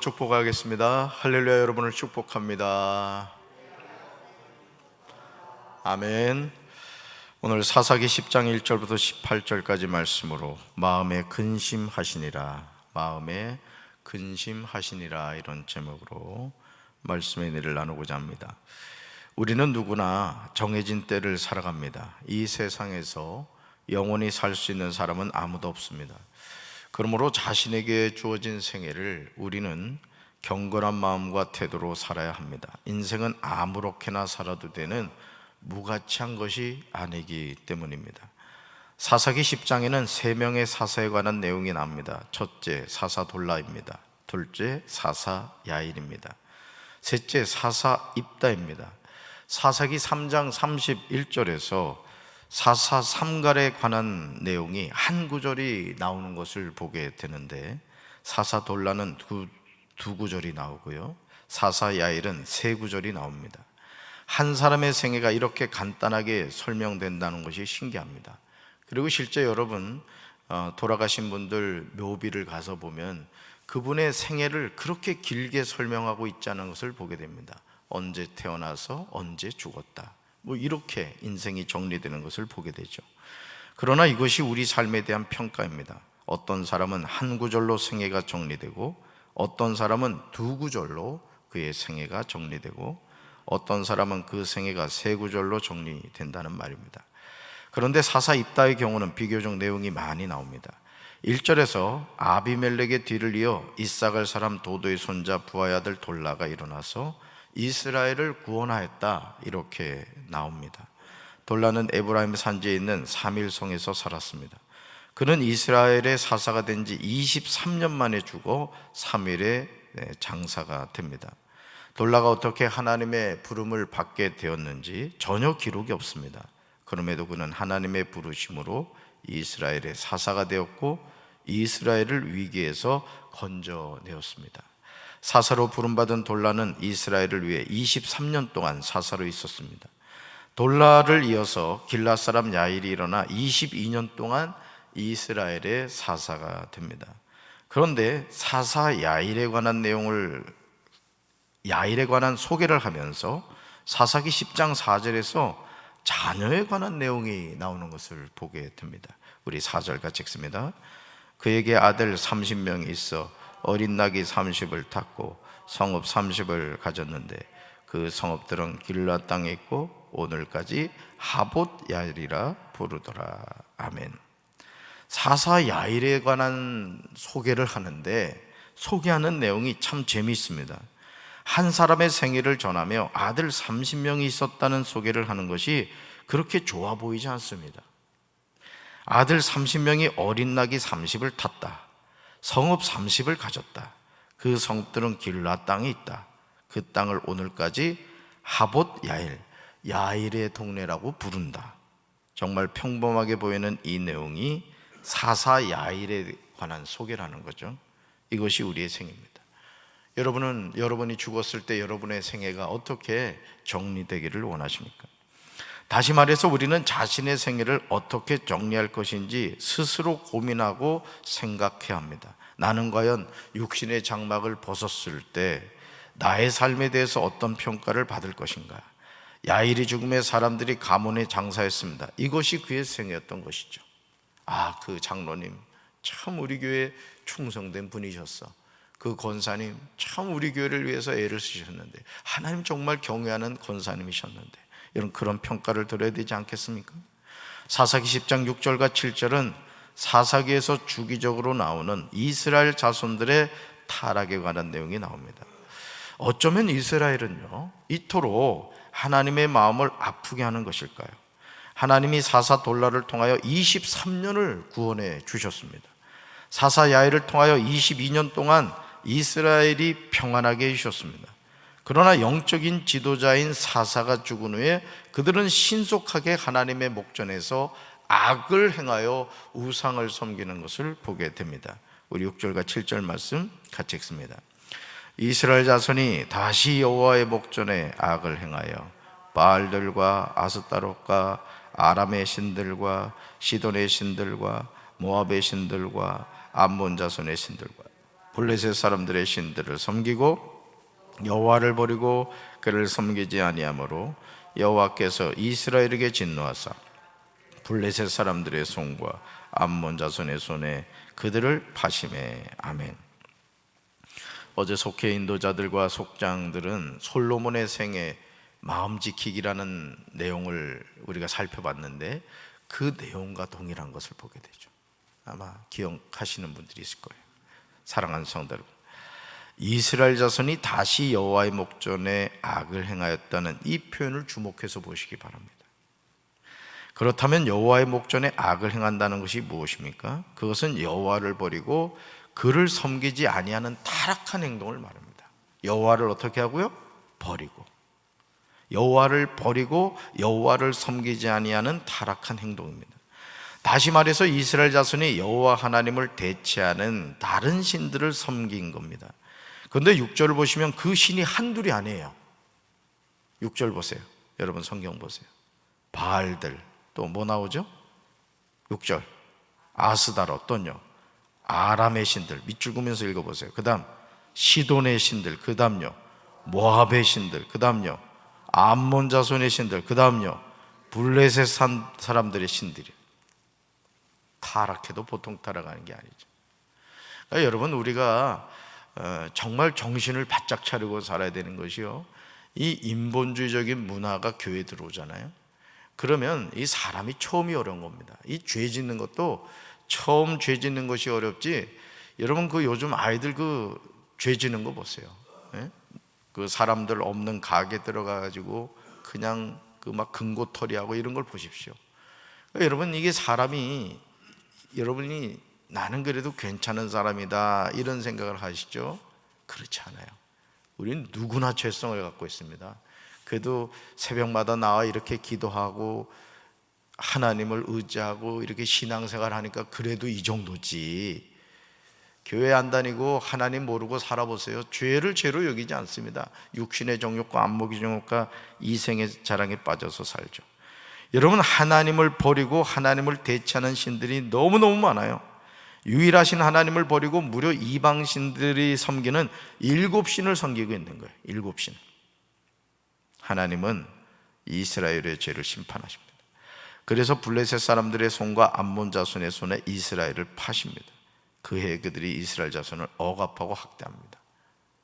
축복하겠습니다. 할렐루야. 여러분을 축복합니다. 아멘. 오늘 사사기 10장 1절부터 18절까지 말씀으로 마음에 근심하시니라, 마음에 근심하시니라, 이런 제목으로 말씀의 은혜를 나누고자 합니다. 우리는 누구나 정해진 때를 살아갑니다. 이 세상에서 영원히 살 수 있는 사람은 아무도 없습니다. 그러므로 자신에게 주어진 생애를 우리는 경건한 마음과 태도로 살아야 합니다. 인생은 아무렇게나 살아도 되는 무가치한 것이 아니기 때문입니다. 사사기 10장에는 3명의 사사에 관한 내용이 나옵니다. 첫째, 사사 돌라입니다. 둘째, 사사 야일입니다. 셋째, 사사 입다입니다. 사사기 3장 31절에서 사사 삼갈에 관한 내용이 한 구절이 나오는 것을 보게 되는데, 사사 돌라는 두 구절이 나오고요, 사사 야일은 3구절이 나옵니다. 한 사람의 생애가 이렇게 간단하게 설명된다는 것이 신기합니다. 그리고 실제 여러분, 돌아가신 분들 묘비를 가서 보면 그분의 생애를 그렇게 길게 설명하고 있지 않은 것을 보게 됩니다. 언제 태어나서 언제 죽었다, 이렇게 인생이 정리되는 것을 보게 되죠. 그러나 이것이 우리 삶에 대한 평가입니다. 어떤 사람은 한 구절로 생애가 정리되고, 어떤 사람은 2구절로 그의 생애가 정리되고, 어떤 사람은 그 생애가 3구절로 정리된다는 말입니다. 그런데 사사 입다의 경우는 비교적 내용이 많이 나옵니다. 1절에서 아비멜렉의 뒤를 이어 이삭을 사람 도도의 손자 부하의 아들 돌라가 일어나서 이스라엘을 구원하였다, 이렇게 나옵니다. 돌라는 에브라임 산지에 있는 사밀성에서 살았습니다. 그는 이스라엘의 사사가 된 지 23년 만에 죽어 사밀의 장사가 됩니다. 돌라가 어떻게 하나님의 부름을 받게 되었는지 전혀 기록이 없습니다. 그럼에도 그는 하나님의 부르심으로 이스라엘의 사사가 되었고 이스라엘을 위기에서 건져내었습니다. 사사로 부름받은 돌라는 이스라엘을 위해 23년 동안 사사로 있었습니다. 돌라를 이어서 길앗 사람 야일이 일어나 22년 동안 이스라엘의 사사가 됩니다. 그런데 사사 야일에 관한 소개를 하면서 사사기 10장 4절에서 자녀에 관한 내용이 나오는 것을 보게 됩니다. 우리 4절 같이 읽습니다. 그에게 아들 30명이 있어 어린 낙이 30을 탔고 성읍 30을 가졌는데 그 성읍들은 길앗 땅에 있고 오늘까지 하봇 야일이라 부르더라. 아멘. 사사 야일에 관한 소개를 하는데, 소개하는 내용이 참 재미있습니다. 한 사람의 생애를 전하며 아들 30명이 있었다는 소개를 하는 것이 그렇게 좋아 보이지 않습니다. 아들 30명이 어린 낙이 30을 탔다, 성읍 30을 가졌다, 그 성읍들은 길앗 땅에 있다, 그 땅을 오늘까지 하봇 야일, 야일의 동네라고 부른다. 정말 평범하게 보이는 이 내용이 사사 야일에 관한 소개라는 거죠. 이것이 우리의 생애입니다. 여러분이 죽었을 때 여러분의 생애가 어떻게 정리되기를 원하십니까? 다시 말해서 우리는 자신의 생애를 어떻게 정리할 것인지 스스로 고민하고 생각해야 합니다. 나는 과연 육신의 장막을 벗었을 때 나의 삶에 대해서 어떤 평가를 받을 것인가? 야일이 죽음에 사람들이 가문에 장사했습니다. 이것이 그의 생애였던 것이죠. 그 장로님 참 우리 교회에 충성된 분이셨어. 그 권사님 참 우리 교회를 위해서 애를 쓰셨는데, 하나님 정말 경외하는 권사님이셨는데, 이런 그런 평가를 들어야 되지 않겠습니까? 사사기 10장 6절과 7절은 사사기에서 주기적으로 나오는 이스라엘 자손들의 타락에 관한 내용이 나옵니다. 어쩌면 이스라엘은요, 이토록 하나님의 마음을 아프게 하는 것일까요? 하나님이 사사 돌라를 통하여 23년을 구원해 주셨습니다. 사사 야일을 통하여 22년 동안 이스라엘이 평안하게 해주셨습니다. 그러나 영적인 지도자인 사사가 죽은 후에 그들은 신속하게 하나님의 목전에서 악을 행하여 우상을 섬기는 것을 보게 됩니다. 우리 6절과 7절 말씀 같이 읽습니다. 이스라엘 자손이 다시 여호와의 목전에 악을 행하여 바알들과 아스타롯과 아람의 신들과 시돈의 신들과 모압의 신들과 암몬 자손의 신들과 블레셋 사람들의 신들을 섬기고 여호와를 버리고 그를 섬기지 아니하므로 여호와께서 이스라엘에게 진노하사 블레셋 사람들의 손과 암몬 자손의 손에 그들을 파심해. 아멘. 어제 속회 인도자들과 속장들은 솔로몬의 생애 마음 지키기라는 내용을 우리가 살펴봤는데 그 내용과 동일한 것을 보게 되죠. 아마 기억하시는 분들이 있을 거예요. 사랑하는 성도 여러분, 이스라엘 자손이 다시 여호와의 목전에 악을 행하였다는 이 표현을 주목해서 보시기 바랍니다. 그렇다면 여호와의 목전에 악을 행한다는 것이 무엇입니까? 그것은 여호와를 버리고 그를 섬기지 아니하는 타락한 행동을 말합니다. 여호와를 어떻게 하고요? 버리고. 여호와를 버리고 여호와를 섬기지 아니하는 타락한 행동입니다. 다시 말해서 이스라엘 자손이 여호와 하나님을 대체하는 다른 신들을 섬긴 겁니다. 그런데 6절을 보시면 그 신이 한둘이 아니에요. 6절 보세요. 여러분 성경 보세요. 바알들, 또 뭐 나오죠? 6절 아스다롯, 또는요 아람의 신들, 밑줄 그으면서 읽어보세요. 그 다음 시돈의 신들, 그 다음요 모압의 신들, 그 다음요 암몬 자손의 신들, 그 다음요 블레셋 사람들의 신들이. 타락해도 보통 타락하는 게 아니죠. 그러니까 여러분, 우리가 정말 정신을 바짝 차리고 살아야 되는 것이요, 이 인본주의적인 문화가 교회에 들어오잖아요. 그러면 이 사람이 처음이 어려운 겁니다. 이 죄 짓는 것도 처음 죄 짓는 것이 어렵지. 여러분 그 요즘 아이들 그 죄 짓는 거 보세요. 예? 그 사람들 없는 가게 들어가가지고 그냥 그 막 금고털이하고 이런 걸 보십시오. 그러니까 여러분, 이게 사람이, 여러분이 나는 그래도 괜찮은 사람이다 이런 생각을 하시죠? 그렇지 않아요. 우리는 누구나 죄성을 갖고 있습니다. 그래도 새벽마다 나와 이렇게 기도하고 하나님을 의지하고 이렇게 신앙생활 하니까 그래도 이 정도지. 교회 안 다니고 하나님 모르고 살아보세요. 죄를 죄로 여기지 않습니다. 육신의 정욕과 안목의 정욕과 이생의 자랑에 빠져서 살죠. 여러분, 하나님을 버리고 하나님을 대체하는 신들이 너무너무 많아요. 유일하신 하나님을 버리고 무려 이방 신들이 섬기는 7신을 섬기고 있는 거예요. 7신. 하나님은 이스라엘의 죄를 심판하십니다. 그래서 블레셋 사람들의 손과 암몬 자손의 손에 이스라엘을 파십니다. 그해 그들이 이스라엘 자손을 억압하고 학대합니다.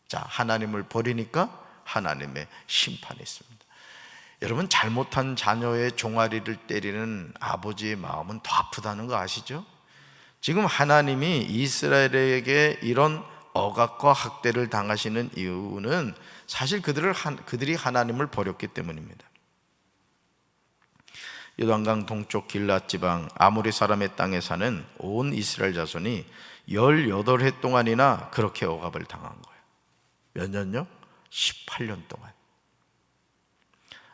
자, 하나님을 버리니까 하나님의 심판이 있습니다. 여러분, 잘못한 자녀의 종아리를 때리는 아버지의 마음은 더 아프다는 거 아시죠? 지금 하나님이 이스라엘에게 이런 억압과 학대를 당하시는 이유는 사실 그들이 하나님을 버렸기 때문입니다. 요단강 동쪽 길앗 지방 아모리 사람의 땅에 사는 온 이스라엘 자손이 18해 동안이나 그렇게 억압을 당한 거예요. 몇 년요? 18년 동안.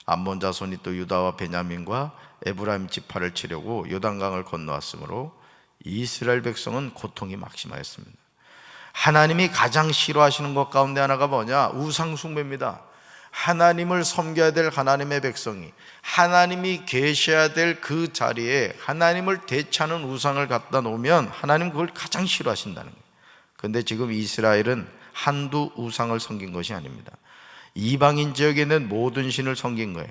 암몬 자손이 또 유다와 베냐민과 에브라임 지파를 치려고 요단강을 건너왔으므로 이스라엘 백성은 고통이 막심하였습니다. 하나님이 가장 싫어하시는 것 가운데 하나가 뭐냐? 우상 숭배입니다. 하나님을 섬겨야 될 하나님의 백성이 하나님이 계셔야 될 그 자리에 하나님을 대체하는 우상을 갖다 놓으면 하나님 그걸 가장 싫어하신다는 거예요. 그런데 지금 이스라엘은 한두 우상을 섬긴 것이 아닙니다. 이방인 지역에 있는 모든 신을 섬긴 거예요.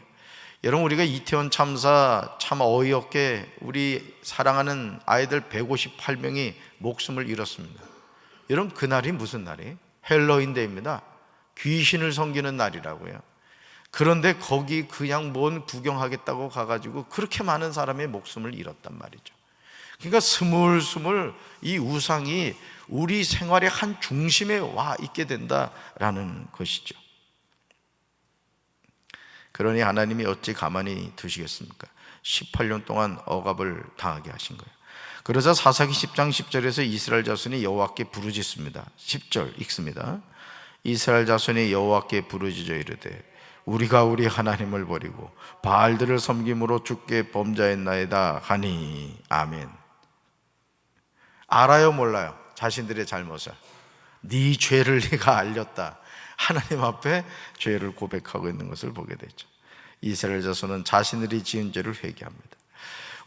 여러분, 우리가 이태원 참사 참 어이없게 우리 사랑하는 아이들 158명이 목숨을 잃었습니다. 여러분, 그날이 무슨 날이에요? 헬로윈데이입니다. 귀신을 섬기는 날이라고요. 그런데 거기 그냥 뭔 구경하겠다고 가가지고 그렇게 많은 사람의 목숨을 잃었단 말이죠. 그러니까 스물스물 이 우상이 우리 생활의 한 중심에 와 있게 된다라는 것이죠. 그러니 하나님이 어찌 가만히 두시겠습니까? 18년 동안 억압을 당하게 하신 거예요. 그러자 사사기 10장 10절에서 이스라엘 자손이 여호와께 부르짖습니다. 10절 읽습니다. 이스라엘 자손이 여호와께 부르짖어 이르되 우리가 우리 하나님을 버리고 바알들을 섬김으로 주께 범죄했나이다 하니. 아멘. 알아요, 몰라요? 자신들의 잘못을. 네 죄를 네가 알렸다. 하나님 앞에 죄를 고백하고 있는 것을 보게 되죠. 이스라엘 자손은 자신들이 지은 죄를 회개합니다.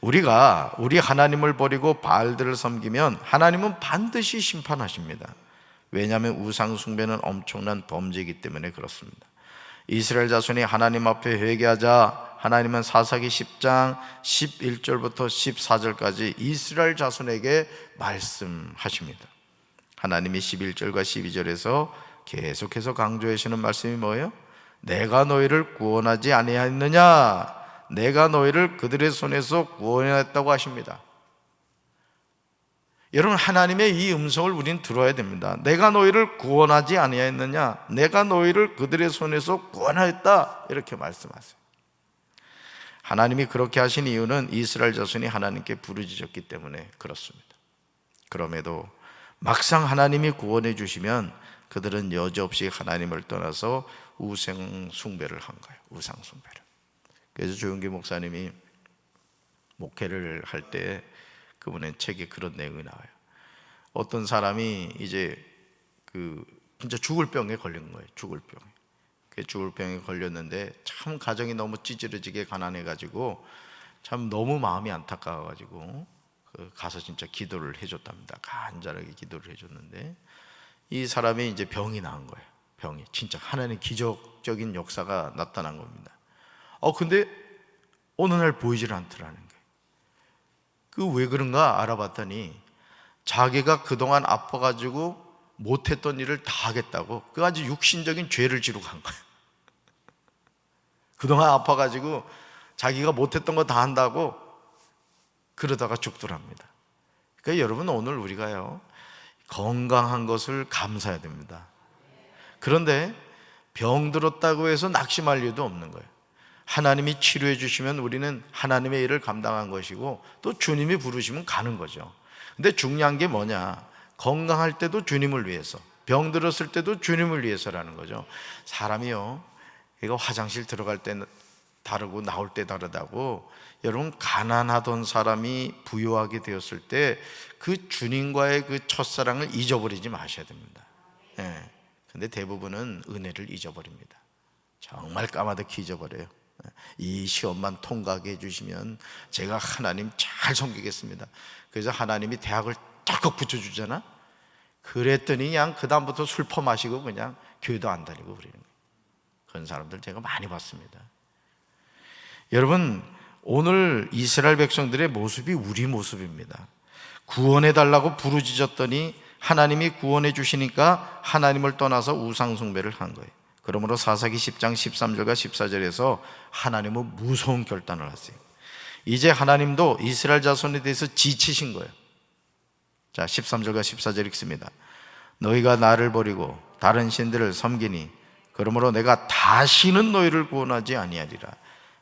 우리가 우리 하나님을 버리고 바알들을 섬기면 하나님은 반드시 심판하십니다. 왜냐하면 우상 숭배는 엄청난 범죄이기 때문에 그렇습니다. 이스라엘 자손이 하나님 앞에 회개하자 하나님은 사사기 10장 11절부터 14절까지 이스라엘 자손에게 말씀하십니다. 하나님이 11절과 12절에서 계속해서 강조하시는 말씀이 뭐예요? 내가 너희를 구원하지 아니하였느냐? 내가 너희를 그들의 손에서 구원했다고 하십니다. 여러분, 하나님의 이 음성을 우리는 들어야 됩니다. 내가 너희를 구원하지 아니하였느냐? 내가 너희를 그들의 손에서 구원하였다, 이렇게 말씀하세요. 하나님이 그렇게 하신 이유는 이스라엘 자손이 하나님께 부르짖었기 때문에 그렇습니다. 그럼에도 막상 하나님이 구원해 주시면 그들은 여지없이 하나님을 떠나서 우상 숭배를 한 거예요. 우상 숭배를. 그래서 조용기 목사님이 목회를 할 때 그분의 책에 그런 내용이 나와요. 어떤 사람이 이제 진짜 죽을 병에 걸린 거예요. 죽을 병에 걸렸는데 참 가정이 너무 찌질해지게 가난해가지고 참 너무 마음이 안타까워가지고 가서 진짜 기도를 해줬답니다. 간절하게 기도를 해줬는데 이 사람이 이제 병이 나은 거예요. 병이 진짜 하나님의 기적적인 역사가 나타난 겁니다. 근데 어느 날 보이질 않더라는 거예요. 왜 그런가 알아봤더니 자기가 그동안 아파가지고 못했던 일을 다 하겠다고 그 아주 육신적인 죄를 지르고 간 거예요. 그동안 아파가지고 자기가 못했던 거 다 한다고 그러다가 죽더랍니다. 그러니까 여러분, 오늘 우리가요 건강한 것을 감사해야 됩니다. 그런데 병들었다고 해서 낙심할 이유도 없는 거예요. 하나님이 치료해 주시면 우리는 하나님의 일을 감당한 것이고 또 주님이 부르시면 가는 거죠. 근데 중요한 게 뭐냐? 건강할 때도 주님을 위해서, 병들었을 때도 주님을 위해서라는 거죠. 사람이요, 이거 화장실 들어갈 때 다르고 나올 때 다르다고, 여러분, 가난하던 사람이 부유하게 되었을 때 그 주님과의 그 첫사랑을 잊어버리지 마셔야 됩니다. 근데 대부분은 은혜를 잊어버립니다. 정말 까마득히 잊어버려요. 이 시험만 통과하게 해주시면 제가 하나님 잘 섬기겠습니다. 그래서 하나님이 대학을 덜컥 붙여주잖아. 그랬더니 그냥 그 다음부터 술 퍼마시고 그냥 교회도 안 다니고 그러는 거예요. 그런 사람들 제가 많이 봤습니다. 여러분, 오늘 이스라엘 백성들의 모습이 우리 모습입니다. 구원해달라고 부르짖었더니 하나님이 구원해 주시니까 하나님을 떠나서 우상 숭배를 한 거예요. 그러므로 사사기 10장 13절과 14절에서 하나님은 무서운 결단을 하세요. 이제 하나님도 이스라엘 자손에 대해서 지치신 거예요. 자, 13절과 14절 읽습니다. 너희가 나를 버리고 다른 신들을 섬기니 그러므로 내가 다시는 너희를 구원하지 아니하리라.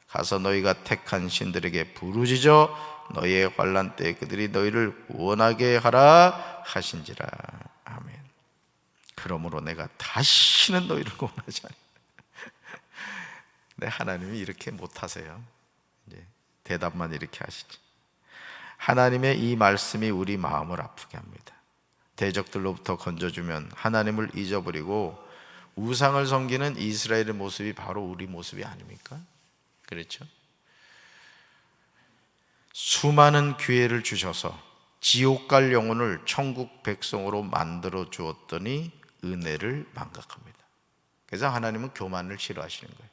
가서 너희가 택한 신들에게 부르짖어 너희의 환난 때에 그들이 너희를 구원하게 하라 하신지라. 아멘. 그러므로 내가 다시는 너희를 구원하지 않으리라. 네, 하나님이 이렇게 못하세요. 이제 대답만 이렇게 하시지. 하나님의 이 말씀이 우리 마음을 아프게 합니다. 대적들로부터 건져주면 하나님을 잊어버리고 우상을 섬기는 이스라엘의 모습이 바로 우리 모습이 아닙니까? 그렇죠? 수많은 기회를 주셔서 지옥 갈 영혼을 천국 백성으로 만들어 주었더니 은혜를 망각합니다. 그래서 하나님은 교만을 싫어하시는 거예요.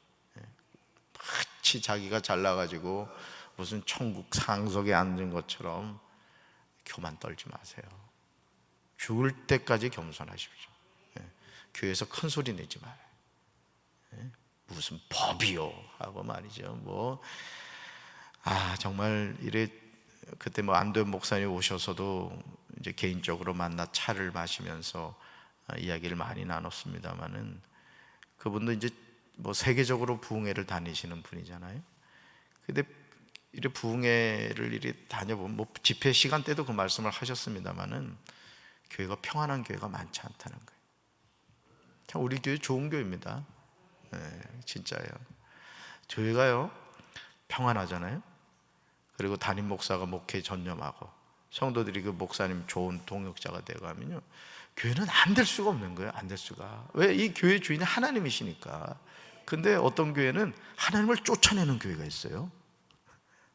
마치 자기가 잘나가지고 무슨 천국 상석에 앉은 것처럼 교만 떨지 마세요. 죽을 때까지 겸손하십시오. 교회에서 큰 소리 내지 말아요. 무슨 법이요 하고 말이죠. 정말 이래. 그때 안도현 목사님 오셔서도 이제 개인적으로 만나 차를 마시면서 이야기를 많이 나눴습니다만은 그분도 이제 세계적으로 부흥회를 다니시는 분이잖아요. 근데 이래 부흥회를 이래 다녀보면 집회 시간 때도 그 말씀을 하셨습니다만은 교회가 평안한 교회가 많지 않다는 거예요. 참 우리 교회 좋은 교회입니다. 진짜예요. 교회가요 평안하잖아요. 그리고 담임 목사가 목회에 전념하고 성도들이 그 목사님 좋은 동역자가 되어가면요, 교회는 안 될 수가 없는 거예요. 안 될 수가. 왜? 이 교회 주인이 하나님이시니까. 근데 어떤 교회는 하나님을 쫓아내는 교회가 있어요.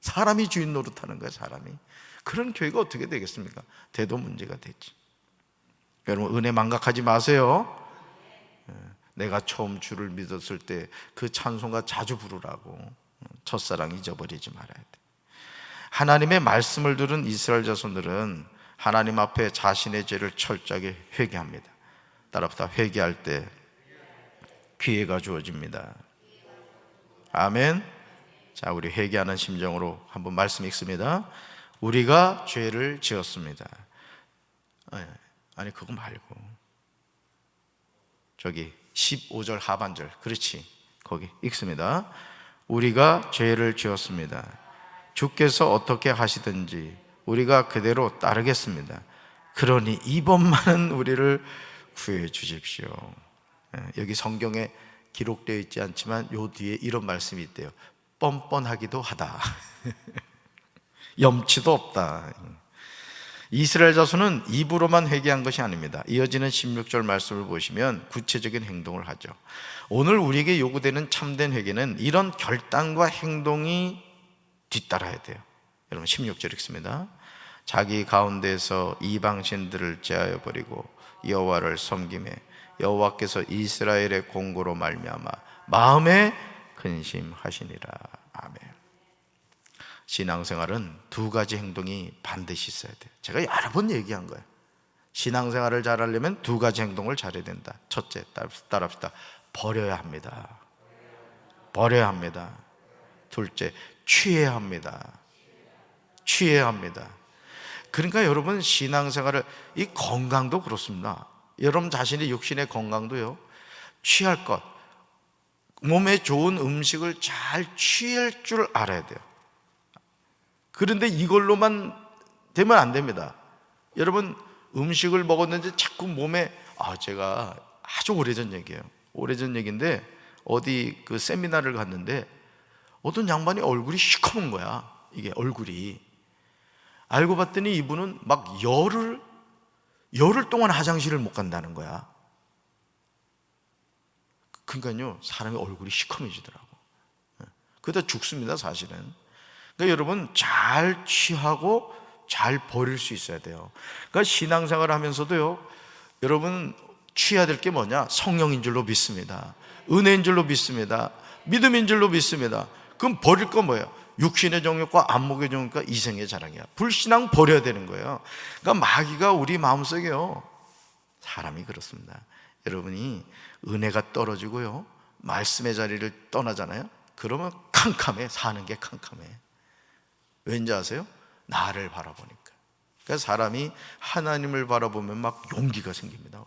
사람이 주인 노릇하는 거예요. 사람이. 그런 교회가 어떻게 되겠습니까? 대도 문제가 되지. 여러분 은혜 망각하지 마세요. 내가 처음 주를 믿었을 때 그 찬송가 자주 부르라고. 첫사랑 잊어버리지 말아야 돼. 하나님의 말씀을 들은 이스라엘 자손들은 하나님 앞에 자신의 죄를 철저하게 회개합니다. 따라합시다. 회개할 때 기회가 주어집니다. 아멘. 자, 우리 회개하는 심정으로 한번 말씀 읽습니다. 우리가 죄를 지었습니다. 아니 그거 말고 저기 15절 하반절, 그렇지, 거기 읽습니다. 우리가 죄를 지었습니다. 주께서 어떻게 하시든지 우리가 그대로 따르겠습니다. 그러니 이번만은 우리를 구해 주십시오. 여기 성경에 기록되어 있지 않지만 요 뒤에 이런 말씀이 있대요. 뻔뻔하기도 하다. 염치도 없다. 이스라엘 자손은 입으로만 회개한 것이 아닙니다. 이어지는 16절 말씀을 보시면 구체적인 행동을 하죠. 오늘 우리에게 요구되는 참된 회개는 이런 결단과 행동이 뒤따라야 돼요. 여러분 16절 읽습니다. 자기 가운데서 이방신들을 제하여 버리고 여호와를 섬기매 여호와께서 이스라엘의 공고로 말미암아 마음에 근심하시니라. 아멘. 신앙생활은 두 가지 행동이 반드시 있어야 돼요. 제가 여러 번 얘기한 거예요. 신앙생활을 잘하려면 두 가지 행동을 잘해야 된다. 첫째, 따라합시다. 버려야 합니다. 버려야 합니다. 둘째, 취해야 합니다. 취해야 합니다. 그러니까 여러분 신앙생활을, 이 건강도 그렇습니다. 여러분 자신의 육신의 건강도요, 취할 것, 몸에 좋은 음식을 잘 취할 줄 알아야 돼요. 그런데 이걸로만 되면 안 됩니다. 여러분 음식을 먹었는데 자꾸 몸에, 제가 아주 오래전 얘기예요. 오래전 얘기인데 어디 그 세미나를 갔는데 어떤 양반이 얼굴이 시커먼 거야. 이게 얼굴이. 알고 봤더니 이분은 막 열흘 동안 화장실을 못 간다는 거야. 그러니까요, 사람의 얼굴이 시커매지더라고. 그러다 죽습니다, 사실은. 그러니까 여러분 잘 취하고 잘 버릴 수 있어야 돼요. 그러니까 신앙생활을 하면서도요, 여러분 취해야 될 게 뭐냐? 성령인 줄로 믿습니다. 은혜인 줄로 믿습니다. 믿음인 줄로 믿습니다. 그럼 버릴 건 뭐예요? 육신의 정욕과 안목의 정욕과 이생의 자랑이야. 불신앙 버려야 되는 거예요. 그러니까 마귀가 우리 마음속에요, 사람이 그렇습니다. 여러분이 은혜가 떨어지고요, 말씀의 자리를 떠나잖아요. 그러면 캄캄해. 사는 게 캄캄해. 왠지 아세요? 나를 바라보니까. 그러니까 사람이 하나님을 바라보면 막 용기가 생깁니다.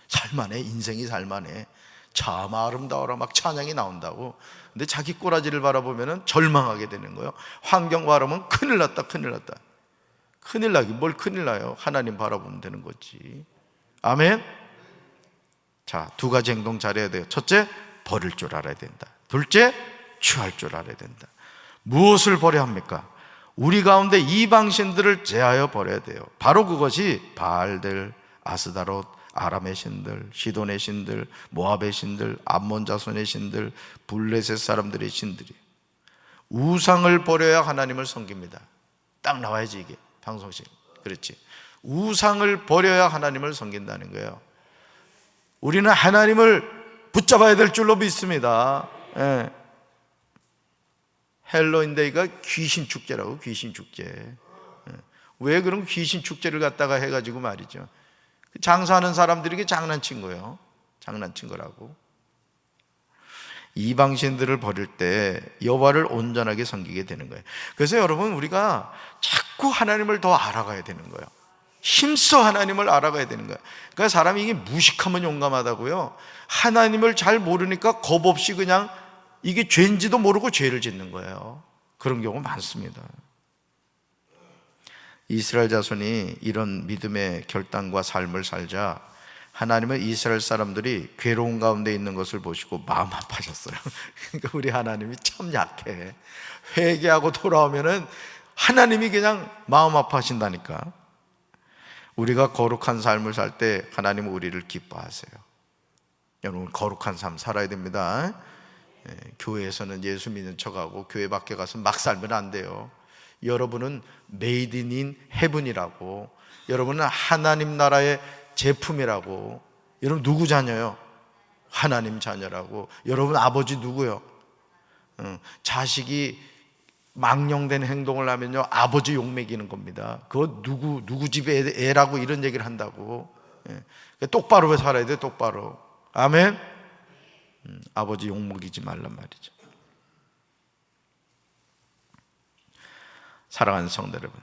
살만해. 인생이 살만해. 참 아름다워라 막 찬양이 나온다고. 근데 자기 꼬라지를 바라보면 절망하게 되는 거예요. 환경 바라보면 큰일 났다, 큰일 났다. 큰일 나긴 뭘 큰일 나요. 하나님 바라보면 되는 거지. 아멘. 자, 두 가지 행동 잘해야 돼요. 첫째, 버릴 줄 알아야 된다. 둘째, 취할 줄 알아야 된다. 무엇을 버려야 합니까? 우리 가운데 이방신들을 제하여 버려야 돼요. 바로 그것이 바알들, 아스다롯, 아람의 신들, 시돈의 신들, 모압의 신들, 암몬 자손의 신들, 블레셋 사람들의 신들이. 우상을 버려야 하나님을 섬깁니다. 딱 나와야지, 이게 방송식. 그렇지. 우상을 버려야 하나님을 섬긴다는 거예요. 우리는 하나님을 붙잡아야 될 줄로 믿습니다. 예. 헬로윈데이가 귀신 축제라고. 귀신 축제. 왜 그런 귀신 축제를 갖다가 해가지고 말이죠, 장사하는 사람들에게 장난친 거예요. 장난친 거라고. 이방신들을 버릴 때 여호와를 온전하게 섬기게 되는 거예요. 그래서 여러분 우리가 자꾸 하나님을 더 알아가야 되는 거예요. 힘써 하나님을 알아가야 되는 거예요. 그러니까 사람이 이게 무식하면 용감하다고요, 하나님을 잘 모르니까 겁 없이 그냥 이게 죄인지도 모르고 죄를 짓는 거예요. 그런 경우 많습니다. 이스라엘 자손이 이런 믿음의 결단과 삶을 살자 하나님은 이스라엘 사람들이 괴로운 가운데 있는 것을 보시고 마음 아파하셨어요. 그러니까 우리 하나님이 참 약해. 회개하고 돌아오면은 하나님이 그냥 마음 아파하신다니까. 우리가 거룩한 삶을 살 때 하나님은 우리를 기뻐하세요. 여러분 거룩한 삶 살아야 됩니다. 교회에서는 예수 믿는 척하고 교회 밖에 가서 막 살면 안 돼요. 여러분은 메이드 인 헤븐이라고. 여러분은 하나님 나라의 제품이라고. 여러분 누구 자녀요? 하나님 자녀라고. 여러분 아버지 누구요? 자식이 망령된 행동을 하면요 아버지 욕먹이는 겁니다. 그거 누구 집에 애라고 이런 얘기를 한다고. 똑바로 살아야 돼. 똑바로. 아멘. 아버지 욕먹이지 말란 말이죠. 사랑하는 성도 여러분,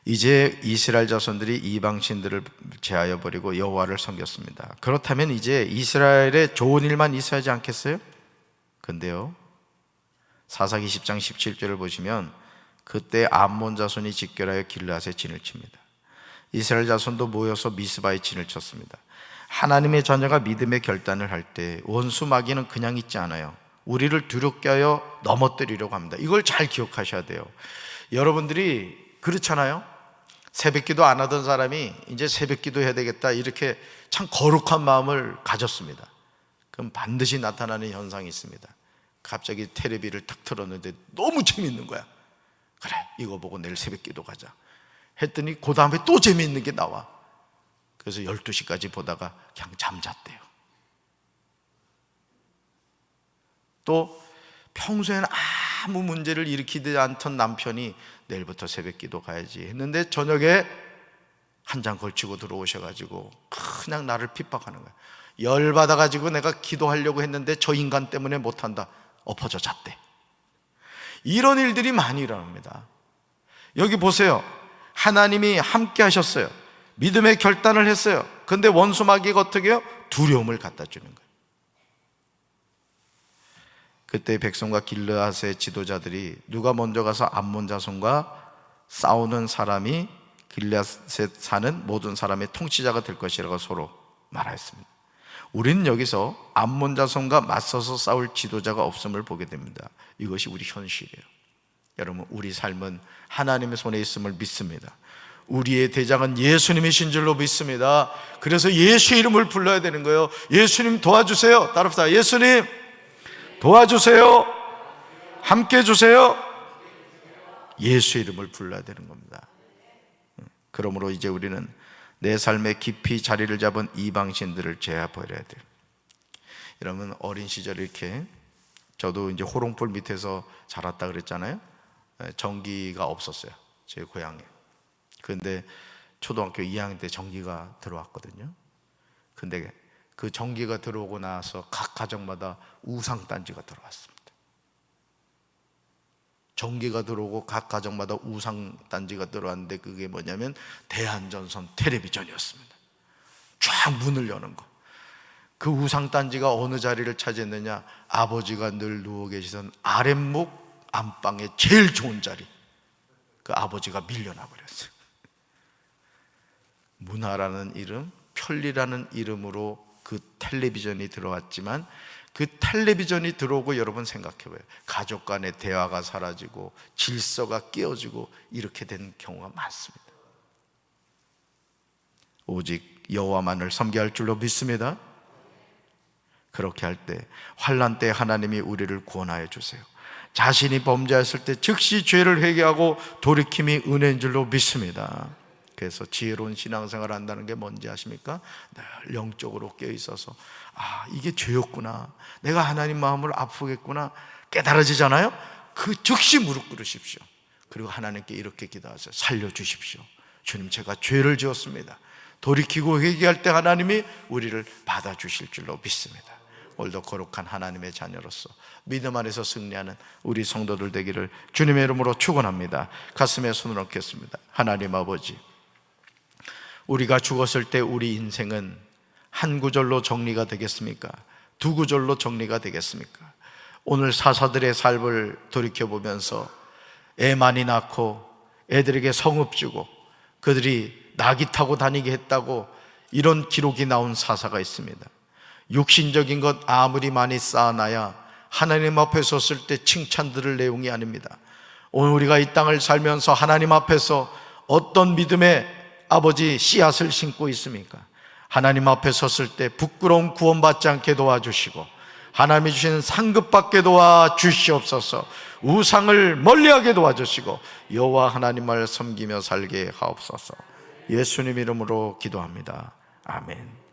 이제 이스라엘 자손들이 이방 신들을 제하여 버리고 여호와를 섬겼습니다. 그렇다면 이제 이스라엘에 좋은 일만 있어야 하지 않겠어요? 근데요, 사사기 10장 17절을 보시면 그때 암몬 자손이 집결하여 길르앗에 진을 칩니다. 이스라엘 자손도 모여서 미스바에 진을 쳤습니다. 하나님의 자녀가 믿음의 결단을 할 때 원수 마귀는 그냥 있지 않아요. 우리를 두렵게 하여 넘어뜨리려고 합니다. 이걸 잘 기억하셔야 돼요. 여러분들이 그렇잖아요. 새벽기도 안 하던 사람이 이제 새벽기도 해야 되겠다 이렇게 참 거룩한 마음을 가졌습니다. 그럼 반드시 나타나는 현상이 있습니다. 갑자기 텔레비를 탁 틀었는데 너무 재밌는 거야. 그래, 이거 보고 내일 새벽기도 가자 했더니 그 다음에 또 재미있는 게 나와. 그래서 12시까지 보다가 그냥 잠잤대요. 또 평소에는 아무 문제를 일으키지 않던 남편이 내일부터 새벽기도 가야지 했는데 저녁에 한 장 걸치고 들어오셔가지고 그냥 나를 핍박하는 거야. 열받아가지고 내가 기도하려고 했는데 저 인간 때문에 못한다, 엎어져 잤대. 이런 일들이 많이 일어납니다. 여기 보세요. 하나님이 함께 하셨어요. 믿음의 결단을 했어요. 근데 원수 마귀가 어떻게 해요? 두려움을 갖다 주는 거예요. 그때 백성과 길르앗의 지도자들이 누가 먼저 가서 암몬 자손과 싸우는 사람이 길르앗에 사는 모든 사람의 통치자가 될 것이라고 서로 말하였습니다. 우리는 여기서 암몬 자손과 맞서서 싸울 지도자가 없음을 보게 됩니다. 이것이 우리 현실이에요. 여러분, 우리 삶은 하나님의 손에 있음을 믿습니다. 우리의 대장은 예수님이신 줄로 믿습니다. 그래서 예수 이름을 불러야 되는 거예요. 예수님 도와주세요. 따라합시다. 예수님 도와주세요. 함께 해주세요. 예수 이름을 불러야 되는 겁니다. 그러므로 이제 우리는 내 삶에 깊이 자리를 잡은 이방신들을 제어버려야 돼요. 여러분, 어린 시절에 이렇게 저도 이제 호롱불 밑에서 자랐다 그랬잖아요. 전기가 없었어요, 제 고향에. 그런데 초등학교 2학년 때 전기가 들어왔거든요. 근데 그 전기가 들어오고 나서 각 가정마다 우상단지가 들어왔습니다. 전기가 들어오고 각 가정마다 우상단지가 들어왔는데 그게 뭐냐면 대한전선 텔레비전이었습니다. 쫙 문을 여는 거. 그 우상단지가 어느 자리를 차지했느냐? 아버지가 늘 누워 계시던 아랫목 안방의 제일 좋은 자리, 그 아버지가 밀려나 버렸어요. 문화라는 이름, 편리라는 이름으로 그 텔레비전이 들어왔지만 그 텔레비전이 들어오고 여러분 생각해봐요. 가족 간의 대화가 사라지고 질서가 깨어지고 이렇게 된 경우가 많습니다. 오직 여호와만을 섬겨야 할 줄로 믿습니다. 그렇게 할 때, 환난 때 하나님이 우리를 구원하여 주세요. 자신이 범죄했을 때 즉시 죄를 회개하고 돌이킴이 은혜인 줄로 믿습니다. 그래서 지혜로운 신앙생활을 한다는 게 뭔지 아십니까? 늘 영적으로 깨어있어서 이게 죄였구나, 내가 하나님 마음을 아프겠구나 깨달아지잖아요. 그 즉시 무릎 꿇으십시오. 그리고 하나님께 이렇게 기도하세요. 살려주십시오. 주님, 제가 죄를 지었습니다. 돌이키고 회개할 때 하나님이 우리를 받아주실 줄로 믿습니다. 오늘도 거룩한 하나님의 자녀로서 믿음 안에서 승리하는 우리 성도들 되기를 주님의 이름으로 축원합니다. 가슴에 손을 얹겠습니다. 하나님 아버지, 우리가 죽었을 때 우리 인생은 한 구절로 정리가 되겠습니까? 두 구절로 정리가 되겠습니까? 오늘 사사들의 삶을 돌이켜보면서 애 많이 낳고 애들에게 성읍 주고 그들이 나귀 타고 다니게 했다고 이런 기록이 나온 사사가 있습니다. 육신적인 것 아무리 많이 쌓아놔야 하나님 앞에 섰을 때 칭찬 들을 내용이 아닙니다. 오늘 우리가 이 땅을 살면서 하나님 앞에서 어떤 믿음의 아버지 씨앗을 심고 있습니까? 하나님 앞에 섰을 때 부끄러움 구원받지 않게 도와주시고 하나님이 주신 상급받게 도와주시옵소서. 우상을 멀리하게 도와주시고 여호와 하나님을 섬기며 살게 하옵소서. 예수님 이름으로 기도합니다. 아멘.